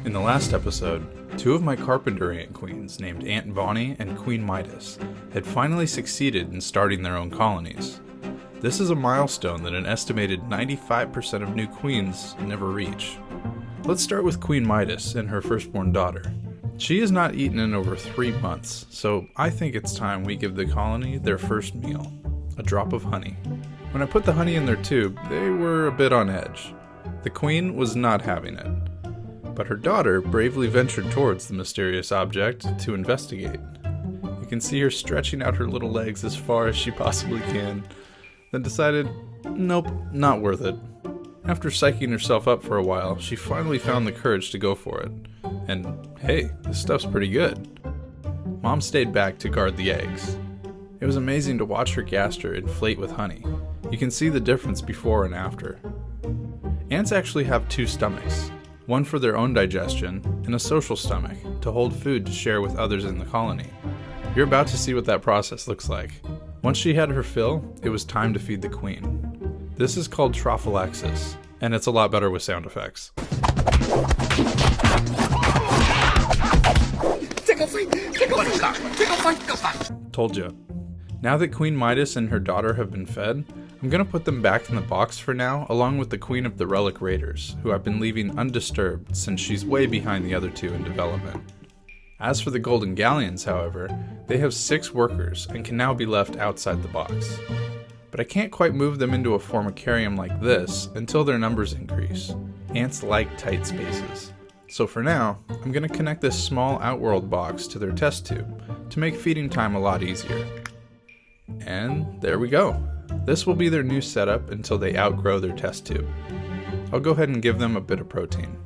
In the last episode, two of my carpenter ant queens, named Aunt Bonnie and Queen Midas, had finally succeeded in starting their own colonies. This is a milestone that an estimated 95% of new queens never reach. Let's start with Queen Midas and her firstborn daughter. She has not eaten in over 3 months, so I think it's time we give the colony their first meal, a drop of honey. When I put the honey in their tube, they were a bit on edge. The queen was not having it, but her daughter bravely ventured towards the mysterious object to investigate. You can see her stretching out her little legs as far as she possibly can, then decided, nope, not worth it. After psyching herself up for a while, she finally found the courage to go for it. And hey, this stuff's pretty good. Mom stayed back to guard the eggs. It was amazing to watch her gaster inflate with honey. You can see the difference before and after. Ants actually have 2 stomachs, one for their own digestion and a social stomach to hold food to share with others in the colony. You're about to see what that process looks like. Once she had her fill, it was time to feed the queen. This is called trophallaxis, and it's a lot better with sound effects. Told ya. Now that Queen Midas and her daughter have been fed, I'm gonna put them back in the box for now, along with the Queen of the Relic Raiders, who I've been leaving undisturbed since she's way behind the other 2 in development. As for the Golden Galleons, however, they have 6 workers and can now be left outside the box. But I can't quite move them into a formicarium like this until their numbers increase. Ants like tight spaces. So for now, I'm gonna connect this small Outworld box to their test tube to make feeding time a lot easier. And there we go. This will be their new setup until they outgrow their test tube. I'll go ahead and give them a bit of protein.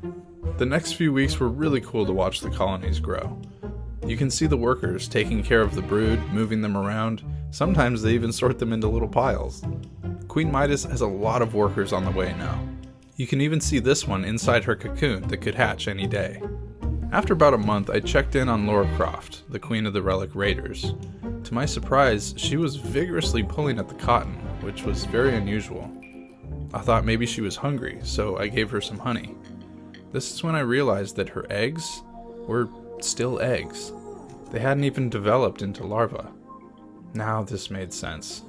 The next few weeks were really cool to watch the colonies grow. You can see the workers taking care of the brood, moving them around. Sometimes they even sort them into little piles. Queen Midas has a lot of workers on the way now. You can even see this one inside her cocoon that could hatch any day. After about a month, I checked in on Croft, the Queen of the Relic Raiders. To my surprise, she was vigorously pulling at the cotton, which was very unusual. I thought maybe she was hungry, so I gave her some honey. This is when I realized that her eggs were still eggs. They hadn't even developed into larvae. Now this made sense.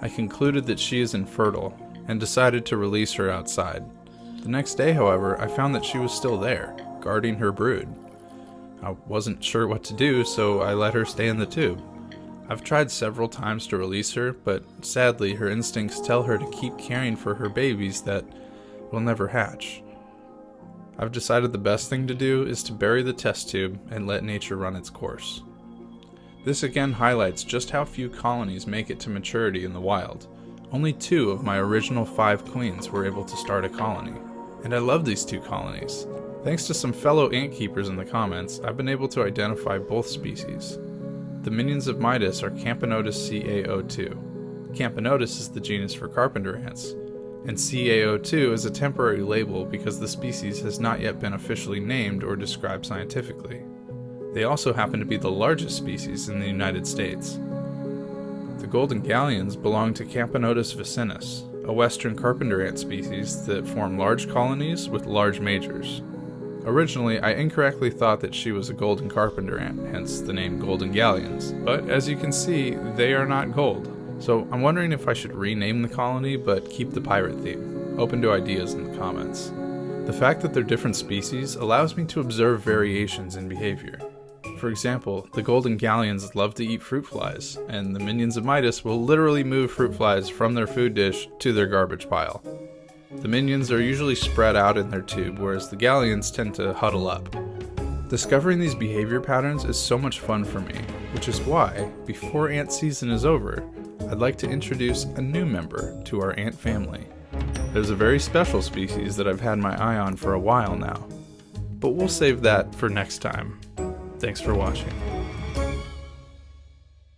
I concluded that she is infertile and decided to release her outside. The next day, however, I found that she was still there, guarding her brood. I wasn't sure what to do, so I let her stay in the tube. I've tried several times to release her, but sadly her instincts tell her to keep caring for her babies that will never hatch. I've decided the best thing to do is to bury the test tube and let nature run its course. This again highlights just how few colonies make it to maturity in the wild. Only 2 of my original 5 queens were able to start a colony, and I love these 2 colonies. Thanks to some fellow ant keepers in the comments, I've been able to identify both species. The minions of Midas are Camponotus CaO2. Camponotus is the genus for carpenter ants, and CaO2 is a temporary label because the species has not yet been officially named or described scientifically. They also happen to be the largest species in the United States. The Golden Galleons belong to Camponotus vicinus, a western carpenter ant species that form large colonies with large majors. Originally, I incorrectly thought that she was a golden carpenter ant, hence the name Golden Galleons, but as you can see, they are not gold. So I'm wondering if I should rename the colony but keep the pirate theme. Open to ideas in the comments. The fact that they're different species allows me to observe variations in behavior. For example, the Golden Galleons love to eat fruit flies, and the minions of Midas will literally move fruit flies from their food dish to their garbage pile. The minions are usually spread out in their tube, whereas the Galleons tend to huddle up. Discovering these behavior patterns is so much fun for me, which is why, before ant season is over, I'd like to introduce a new member to our ant family. There's a very special species that I've had my eye on for a while now, but we'll save that for next time. Thanks for watching.